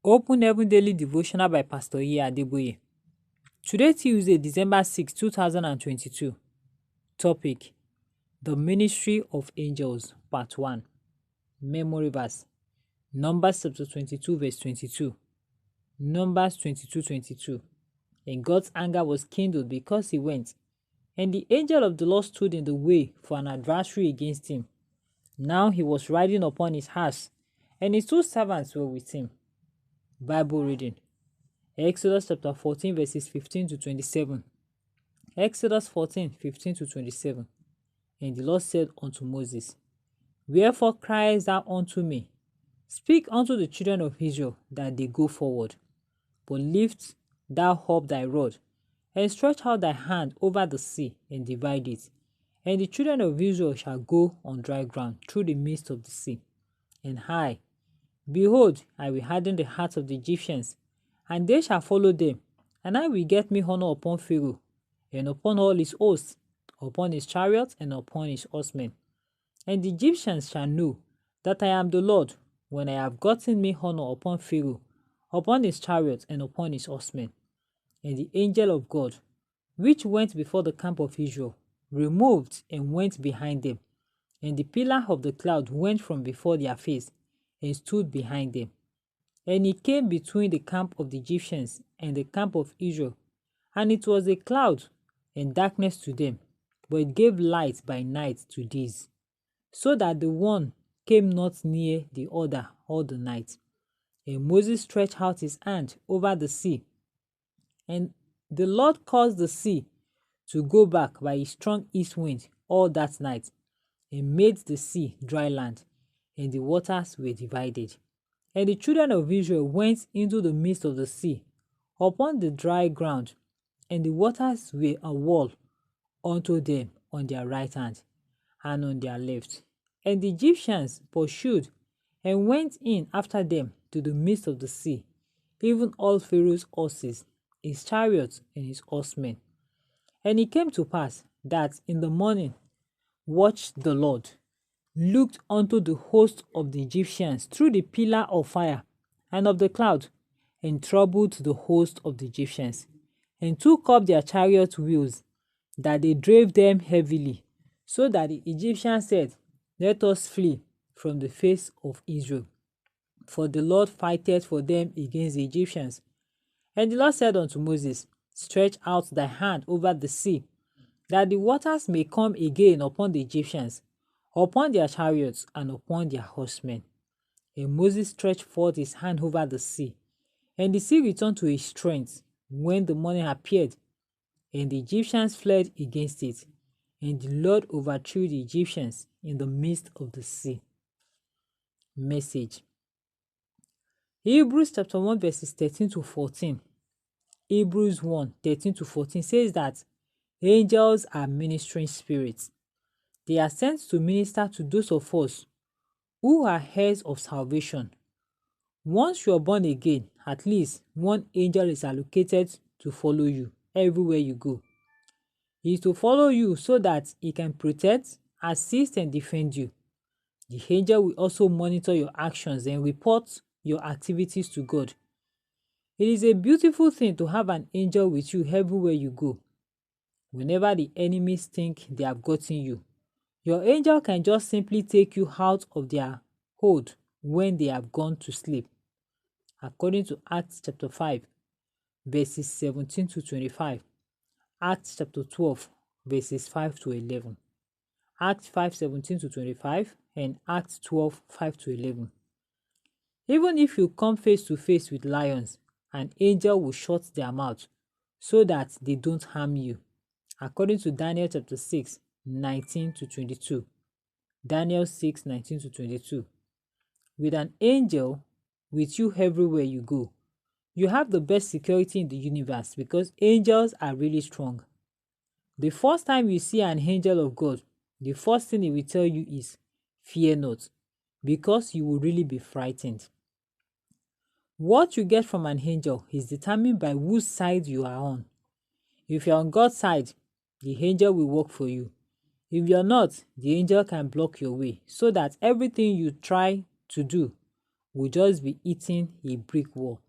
Open Heaven Daily Devotional by Pastor Adebayo. Today, Tuesday, December 6, 2022. Topic: The Ministry of Angels, Part 1. Memory verse: Numbers chapter 22, verse 22. Numbers 22:22. And God's anger was kindled because he went, and the angel of the Lord stood in the way for an adversary against him. Now he was riding upon his horse, and his 2 servants were with him. Bible reading: Exodus chapter 14, verses 15 to 27. Exodus 14, 15 to 27. And the Lord said unto Moses, Wherefore criest thou unto me? Speak unto the children of Israel that they go forward. But lift thou up thy rod, and stretch out thy hand over the sea, and divide it. And the children of Israel shall go on dry ground through the midst of the sea. And I, behold, I will harden the hearts of the Egyptians, and they shall follow them. And I will get me honor upon Pharaoh, and upon all his hosts, upon his chariots, and upon his horsemen. And the Egyptians shall know that I am the Lord, when I have gotten me honor upon Pharaoh, upon his chariots, and upon his horsemen. And the angel of God, which went before the camp of Israel, removed and went behind them. And the pillar of the cloud went from before their face, and stood behind them. And he came between the camp of the Egyptians and the camp of Israel, and it was a cloud and darkness to them, but it gave light by night to these, so that the one came not near the other all the night. And Moses stretched out his hand over the sea, and the Lord caused the sea to go back by a strong east wind all that night, and made the sea dry land, and the waters were divided. And the children of Israel went into the midst of the sea, upon the dry ground, and the waters were a wall unto them on their right hand and on their left. And the Egyptians pursued and went in after them to the midst of the sea, even all Pharaoh's horses, his chariots, and his horsemen. And it came to pass that in the morning watched the Lord, looked unto the host of the Egyptians through the pillar of fire and of the cloud, and troubled the host of the Egyptians, and took up their chariot wheels, that they drave them heavily, so that the Egyptians said, Let us flee from the face of Israel, for the Lord fighteth for them against the Egyptians. And the Lord said unto Moses, Stretch out thy hand over the sea, that the waters may come again upon the Egyptians, upon their chariots, and upon their horsemen. And Moses stretched forth his hand over the sea, and the sea returned to its strength when the morning appeared, and the Egyptians fled against it, and the Lord overthrew the Egyptians in the midst of the sea. Message: Hebrews chapter 1, verses 13 to 14. Hebrews 1, 13 to 14 says that angels are ministering spirits. They are sent to minister to those of us who are heirs of salvation. Once you are born again, at least one angel is allocated to follow you everywhere you go. He is to follow you so that he can protect, assist, and defend you. The angel will also monitor your actions and report your activities to God. It is a beautiful thing to have an angel with you everywhere you go. Whenever the enemies think they have gotten you, your angel can just simply take you out of their hold when they have gone to sleep. According to Acts chapter 5, verses 17 to 25, Acts chapter 12, verses 5 to 11, Acts 5, 17 to 25, and Acts 12, 5 to 11. Even if you come face to face with lions, an angel will shut their mouth so that they don't harm you. According to Daniel chapter 6, 19 to 22. Daniel 6, 19 to 22. With an angel with you everywhere you go, you have the best security in the universe because angels are really strong. The first time you see an angel of God, the first thing he will tell you is, fear not, because you will really be frightened. What you get from an angel is determined by whose side you are on. If you're on God's side, the angel will work for you. If you're not, the angel can block your way so that everything you try to do will just be hitting a brick wall.